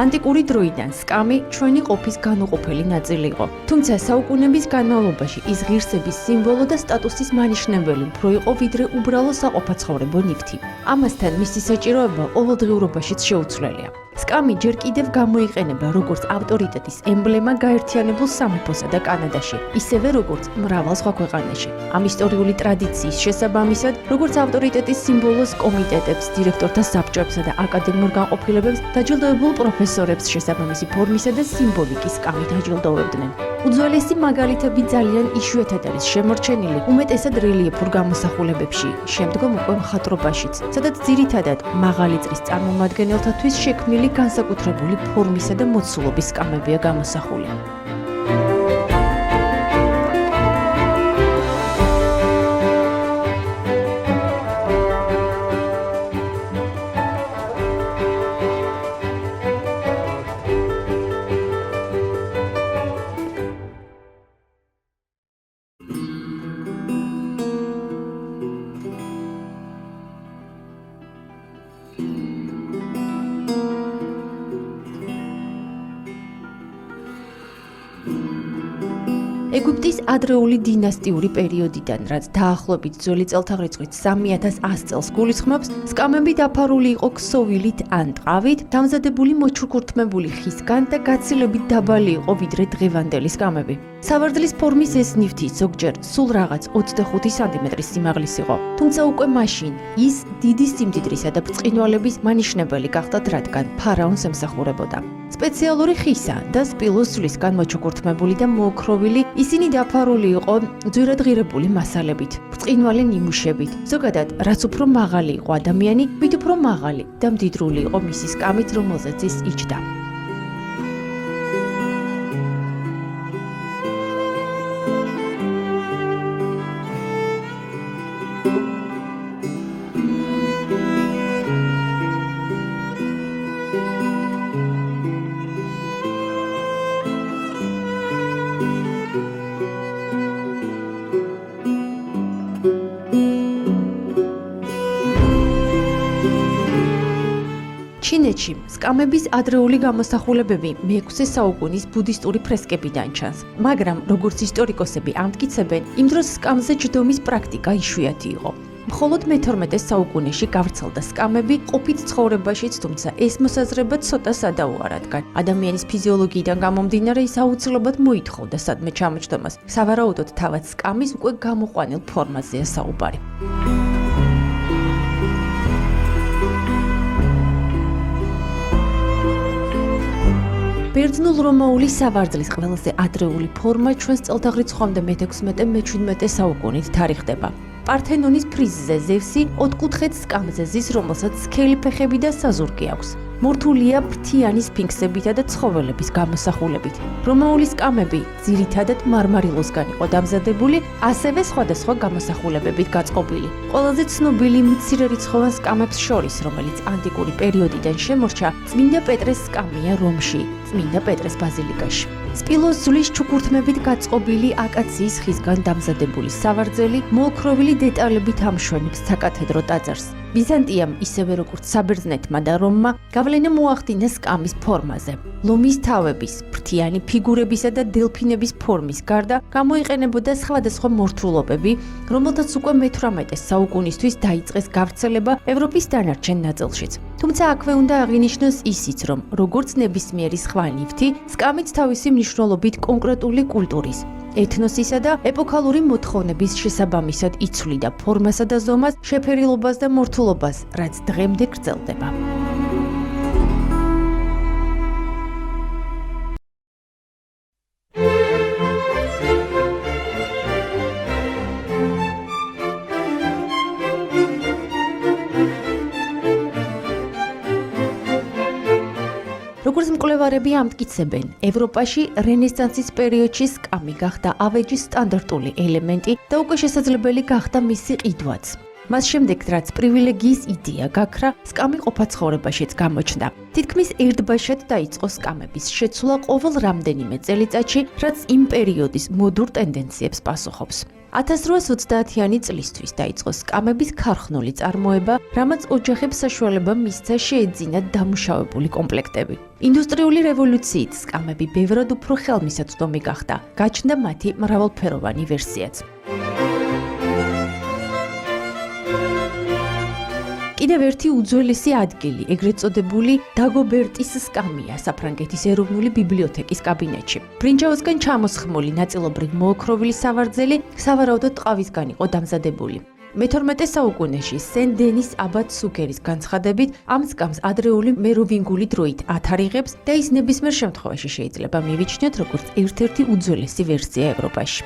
ანტიკური დროიდან სკამი ჩვენი ყოფის განუყოფელი ნაწილი იყო. თუმცა საუკუნეების განმავლობაში ის ღირსების სიმბოლო და სტატუსის მანიშნებელი უფრო იყო ვიდრე უბრალო საყოფაცხოვრებო ნივთი. ამასთან მისი საჭიროება ყოველდღიურობაშიც შეუცვლელია. სკამი ჯერ კიდევ გამოიყენება როგორც ავტორიტეტის ემბლემა გაერთიანებულ სამეფოსა და კანადაში, ისევე როგორც მრავალ სხვა ქვეყანაში. ამ ისტორიული ტრადიციის შესაბამისად, როგორც ავტორიტეტის სიმბოლოს კომიტეტებს, დირექტორთა საბჭოებსა და აკადემიურ განყოფილებებს დაჯილდოებულ პროფესორებს შესაბამისი ფორმისა და სიმბოლიკის სკამით აჯილდოვებდნენ. უძველესი მაგალითები ძალიან იშვიათად არის შემორჩენილი, უმეტესად რელიეფურ გამოსახულებებში, შემდგომ უკვე მხატვრობაშიც, სადაც ძირითადად მაღალი წრის წარმომადგენელთათვის შექმნილი განსაკუთრებული ფორმისა და მოცულობის სკამებია გამოსახული. ეგვიპტის ადრეული დინასტიური პერიოდიდან, რაც დაახლოებით ძველი წელთაღრიცხვით 3100 წელს გულისხმობს, სკამები დაფარული იყო ქსოვილით ან ტყავით, დამზადებული მოჩუქურთმებული ხისგან და გაცილებით დაბალი იყო ვიდრე დღევანდელი სკამები. სავარძლის ფორმის ეს ნივთი ზოგჯერ სულ რაღაც 25 სანტიმეტრის სიმაღლის იყო, თუმცა უკვე მაშინ ის დიდი სიმდიდრისა და ბრწყინვალების მანიშნებელი გახდათ, რადგან ფარაონს ემსახურებოდა. სპეციალური ხისა და სპილოს სულისგან მოჩუქურთმებული და მოოქროვილი, ისინი დაფარული იყო ძვირადღირებული მასალებით, ბრწყინვალე ნიმუშებით. ზოგადად, რაც უფრო მაღალი იყო ადამიანი, მით უფრო მაღალი და მდიდრული იყო მისი სკამით, რომელზეც ის იჯდა. ჩინეთში სკამების ადრეული გამოსახულებები მე-6 საუკუნის ბუდისტური ფრესკებიდან ჩანს, მაგრამ როგორც ისტორიკოსები ამტკიცებენ, იმ დროს სკამზე ჯდომის პრაქტიკა იშვიათი იყო. მხოლოდ მე-12 საუკუნეში გავრცელდა სკამები ყოფით ცხოვრებაშიც, თუმცა ეს მოსაზრება ცოტა სადავოა, რადგან ადამიანის ფიზიოლოგიიდან გამომდინარე ის აუცილებლად მოითხოვდა სადმე ჩამოჯდომას. სავარაუდოდ თავად სკამის უკვე გამოყვანილ ფორმაზეა საუბარი. ბერძნულ რომაული სავარძლის ყველაზე ადრეული ფორმა ჩვენს წელთაღრიცხვამდე მე-16-მე-17 საუკუნით თარიღდება. პართენონის ფრიზზე ზევსი ოთხკუთხედ სკამზე ზის, რომელსაც სქელი ფეხები და საზურგი აქვს. მორთულია ფრთიანი სფინქსებითა და ცხოველების გამოსახულებით. რომაული სკამები ძირითადად მარმარილოსგან იყო დამზადებული, ასევე სხვადასხვა გამოსახულებებით გაწყობილი. ყველაზე ცნობილი მცირერიცხოვან სკამებს შორის, რომელიც ანტიკური პერიოდიდან შემორჩა, წმინდა პეტრეს სკამია რომში, წმინდა პეტრეს ბაზილიკაში. სპილოს ზulis ჩუქურთმებით გაწყობილი აკაციის ხისგან დამზადებული სავარძელი მოოქროვილი დეტალებით ამშვენებს საკათედრო ტაძარს. ბიზანტიამ, ისევე როგორც საბერძნეთმა და რომმა, გავლენა მოახდინა სკამის ფორმაზე. ლომის თავების, ფრთიანი ფიგურებისა და დელფინების ფორმის გარდა გამოიყენებოდა სხვადასხვა მორთულობები, რომელთაც უკვე მე-18 საუკუნისთვის დაიწყეს გავრცელება ევროპის დანარჩენ ნაწილშიც. თუმცა აქვე უნდა აღინიშნოს ისიც, რომ როგორც ნებისმიერი სხვა ნივთი, სკამიც თავისი მნიშვნელობით კონკრეტული კულტურის, ეთნოსისა და ეპოქალური მოთხოვნების შესაბამისად იცვლიდა ფორმასა და ზომას, შეფერილობას და მორთულობას, რაც დღემდე გრძელდება. როგორც მკვლევარები ამტკიცებენ, ევროპაში რენესანსის პერიოდში სკამი გახდა ავეჯის სტანდარტული ელემენტი და უკვე შესაძლებელი გახდა მისი ყიდვაც. მას შემდეგ, რაც პრივილეგიის იდეა გაქრა, სკამი ყოფაცხოვრებაშიც გამოჩნდა. თითქმის ერთბაშად დაიწყო სკამების შეცვლა ყოველ რამდენიმე წელიწადში, რაც იმ პერიოდის მოდურ ტენდენციებს პასუხობს. 1830-იანი წლისთვის დაიწყო სკამების ქარხნული წარმოება, რამაც ოჯახებს საშუალება მისცა შეეძინათ დამუშავებული კომპლექტები. ინდუსტრიული რევოლუციით სკამები ბევრად უფრო ხელმისაწვდომი გახდა, გაჩნდა მათი მრავალფეროვანი ვერსიაც. კიდევ ერთი უძველესი ადგილი, ეგრეთ წოდებული დაგობერტის სკამია საფრანგეთის ეროვნული ბიბლიოთეკის კაბინეტში. ბრინჯაოსგან ჩამოსხმული ნაწილობრივ მოოქროვილი სავარძელი სავარაუდოდ ტყავისგან იყო დამზადებული. მე-12 საუკუნეში სენ-დენის აბატ სუქერის განცხადებით ამ სკამს ადრეული მეროვინგული დროით ათარიღებს და ის ნებისმიერ შემთხვევაში შეიძლება მივიჩნიოთ როგორც ერთ-ერთი უძველესი ვერსია ევროპაში.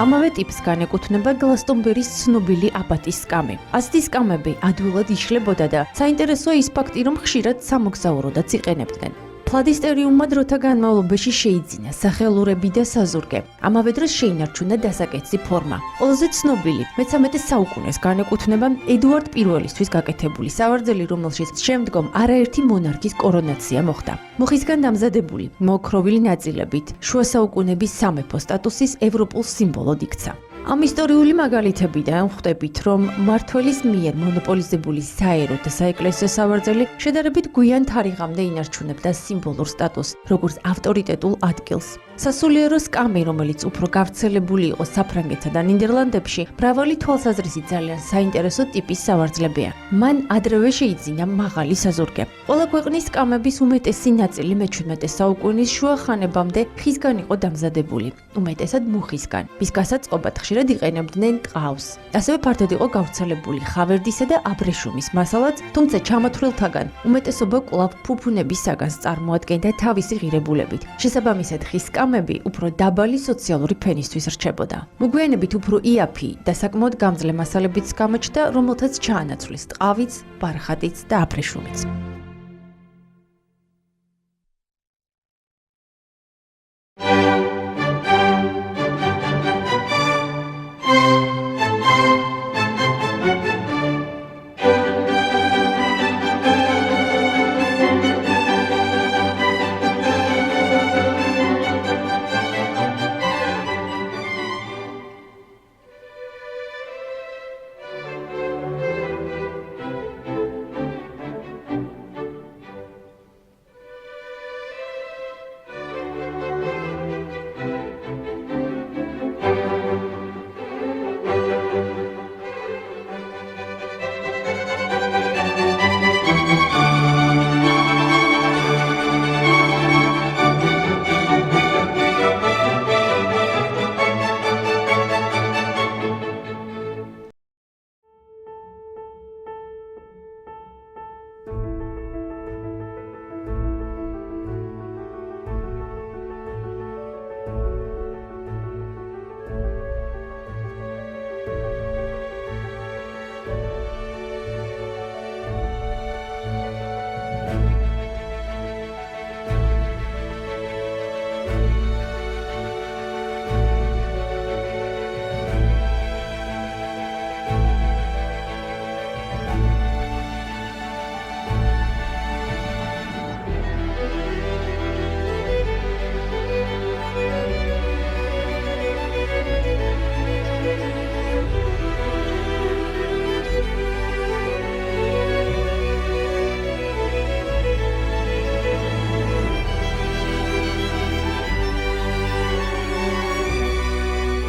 ამავე ტიპს განეკუთვნება გლასტონბერის ცნობილი აბატის სკამი. ასეთი სკამები ადვილად იშლებოდა და საინტერესოა ის ფაქტი, რომ ხშირად სამოგზაუროდაც იყენებდნენ. ფლადისტერიუმმა დროთა განმავლობაში შეიძინა სახელურები და საზურგე. ამავე დროს შეინარჩუნა დასაკეთსი ფორმა. ყველაზე ცნობილი მე-13 საუკუნეს განეკუთვნება ედუარდ პირველისთვის გაკეთებული სავარძელი, რომელშიც შემდგომ არაერთი მონარქის კორონაცია მოხდა. მუხისგან დამზადებული მოოქროვილი ნაწილებით შუა საუკუნების სამეფო სტატუსის ევროპულ სიმბოლოდ იქცა. ამ ისტორიული მაგალითებიდან ხვდებით, რომ მმართველის მიერ მონოპოლიზებული საერო და საეკლესიო სავარძელი შედარებით გვიან თარიღამდე ინარჩუნებდა სიმბოლურ სტატუსს, როგორც ავტორიტეტულ ადგილს. სასულიერო სკამი, რომელიც უფრო გავრცელებული იყო საფრანგეთსა და ნიდერლანდებში, მრავალი თვალსაზრისით ძალიან საინტერესო ტიპის სავარძლებია. მან ადრევე შეიძინა მაღალი საზურგე. ყველა ქვეყნის სკამების უმეტესი ნაწილი მე-17 საუკუნის შუა ხანებამდე ხისგან იყო დამზადებული, უმეტესად მუხისგან, მის გასაწყობად ხშირად იყენებდნენ ტყავს. ასევე ფართოდ იყო გავრცელებული ხავერდისა და აბრეშუმის მასალაც, თუმცა ჩამოთვლილთაგან უმეტესობა კვლავ ფუფუნების საგანს წარმოადგენდა თავისი ღირებულებით. შესაბამისად, ხის სკამები უფრო დაბალი სოციალური ფენისთვის რჩებოდა. მოგვიანებით უფრო იაფი და საკმაოდ გამძლე მასალებიც გამოჩნდა, რომელთაც ჩაანაცვლეს ტყავიც, ბარხატიც და აბრეშუმიც.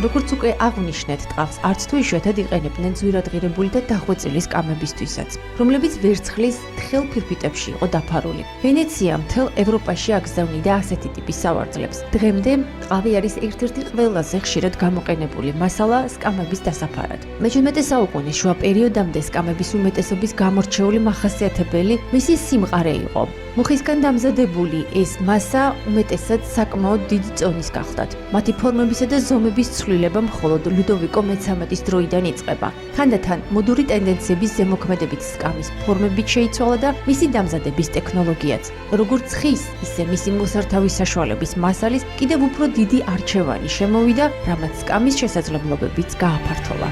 როგორც უკვე აღვნიშნეთ, ტყავს არც თუ იშვიათად იყენებდნენ ძვირადღირებული და დახვეწილი სკამებისთვისაც, რომლებიც ვერცხლის თხელ ფირფიტებში იყო დაფარული. ვენეცია მთელ ევროპაში აგზავნიდა ასეთი ტიპის სავარძლებს. დღემდე ტყავი არის ერთ-ერთი ყველაზე ხშირად გამოყენებული მასალა სკამების დასაფარად. მე-17 საუკუნის შუა პერიოდამდე სკამების უმეტესობის გამორჩეული მახასიათებელი მისი სიმყარე იყო. მუხისგან დამზადებული ეს მასა უმეტესად საკმაოდ დიდი წონის გახლდათ. მათი ფორმებისა და ზომების ცვლილება მხოლოდ ლუდოვიკო მე-13-ის დროიდან იწყება. თანდათან მოდური ტენდენციების ზემოქმედებით სკამის ფორმებით შეიცვალა და მისი დამზადების ტექნოლოგიაც. როგორც ხის, ისე მისი მოსართავის საშუალების მასალის კიდევ უფრო დიდი არჩევანი შემოვიდა, რამაც სკამის შესაძლებლობებიც გააფართოვა.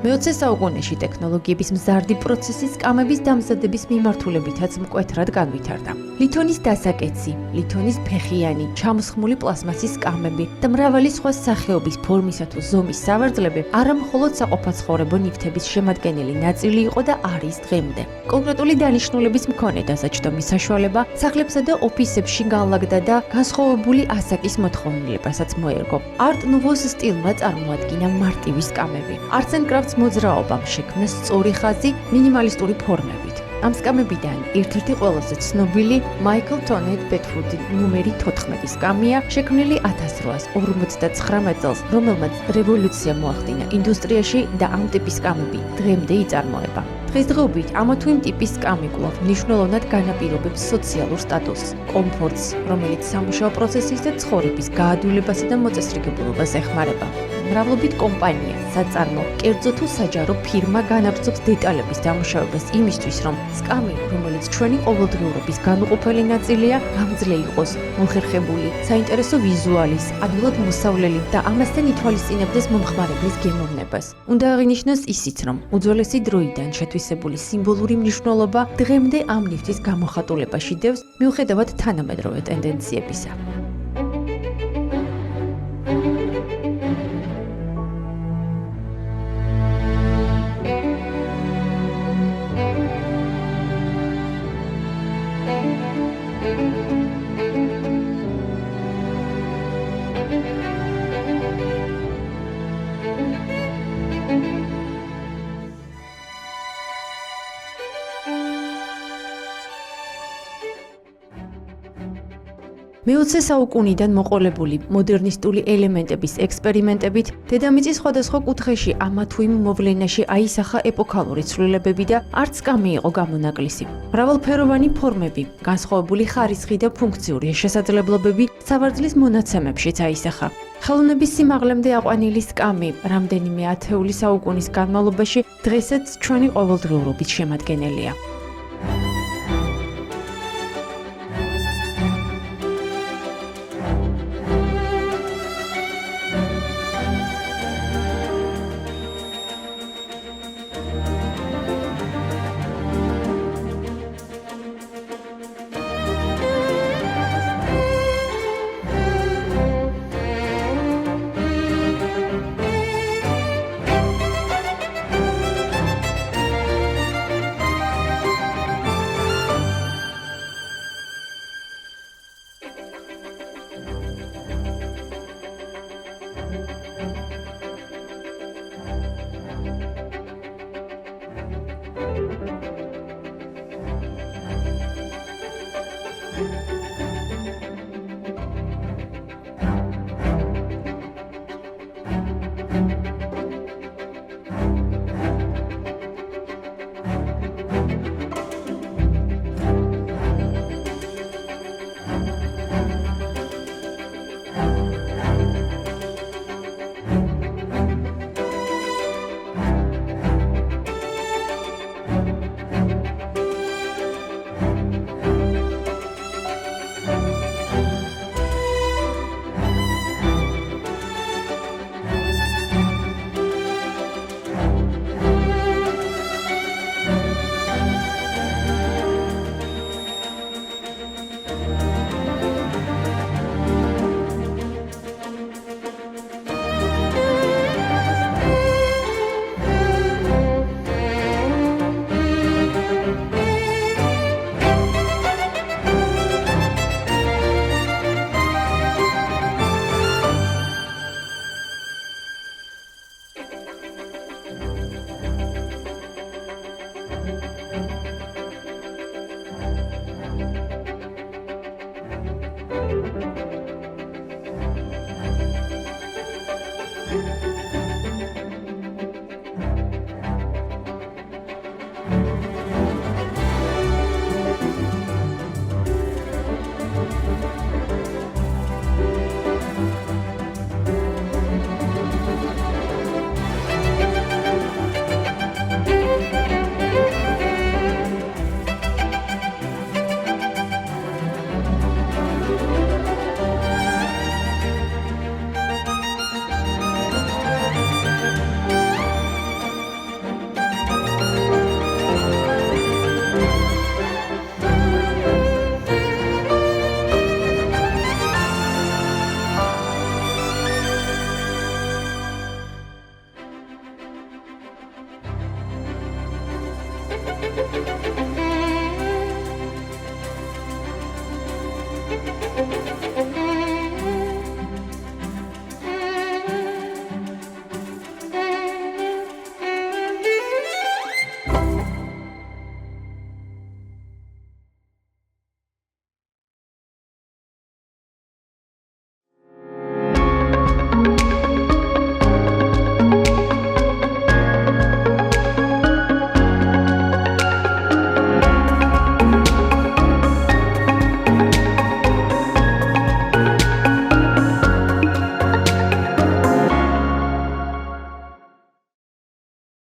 მე-20 საუკუნეში ტექნოლოგიების მზარდი პროცესის სკამების დამზადების მიმართულებითაც მკვეთრად განვითარდა. ლითონის დასაკეცი, ლითონის ფეხიანი, ჩამოსხმული პლასმასის სკამები და მრავალი სხვა სახეობის ფორმისა თუ ზომის სავარძლები არა მხოლოდ საყოფაცხოვრებო ნივთების შემადგენელი ნაწილი იყო და არის დღემდე. კონკრეტული დანიშნულების მქონე დასაჯდომის საშუალება სახლებსა და ოფისებში განლაგდა და განსხვავებული ასაკის მოთხოვნილებასაც მოერგო. არტ ნუვოს სტილმა წარმოადგინა მარტივი სკამები. Arts and Crafts მოძრაობამ შექმნა სწორი ხაზი მინიმალისტური ფორმებით. ამ სკამებიდან ერთ-ერთი ყველაზე ცნობილი მაიკლ ტონედ ბეტფუდი ნომერი 14 სკამია, შექმნილი 1859 წელს, რომელმაც რევოლუცია მოახდინა ინდუსტრიაში და ამ ტიპის სკამები დღემდე იწარმოება. დღესდღეობით ამა თუ იმ ტიპის სკამი კვლავ მნიშვნელოვნად განაპირობებს სოციალურ სტატუსს, კომფორტს, რომელიც სამუშაო პროცესის და ცხოვრების გაადვილებასა და მოწესრიგებულობას ეხმარება. მრავლობით კომპანია, საწარმო, კერძო თუ საჯარო ფირმა განაბრძობს დეტალების დამუშავებას იმისთვის, რომ სკამი, რომელიც ჩვენი ყოველდღიურობის განუყოფელი ნაწილია, გამძლე იყოს, მოხერხებული, საინტერესო ვიზუალის, ადვილად მოსავლელი და ამასთან ითვალისწინებდეს მომხმარებლის გემოვნებას. უნდა აღინიშნოს ისიც, რომ უძველესი დროიდან შეთვისებული სიმბოლური მნიშვნელობა დღემდე ამ ნივთის გამოხატულებაში დევს, მიუხედავად თანამედროვე ტენდენციებისა. მე-20 საუკუნიდან მოყოლებული მოდერნისტული ელემენტების ექსპერიმენტებით დედამიწის სხვადასხვა კუთხეში ამა თუ იმ მოვლენაში აისახა ეპოქალური ცვლილებები და არც სკამი იყო გამონაკლისი. მრავალფეროვანი ფორმები, განსხვავებული ხარისხი და ფუნქციური შესაძლებლობები სავარძლის მონაცემებშიც აისახა. ხელოვნების სიმაღლემდე აყვანილი სკამი რამდენიმე ათეული საუკუნის განმავლობაში დღესაც ჩვენი ყოველდღიურობის შემადგენელია.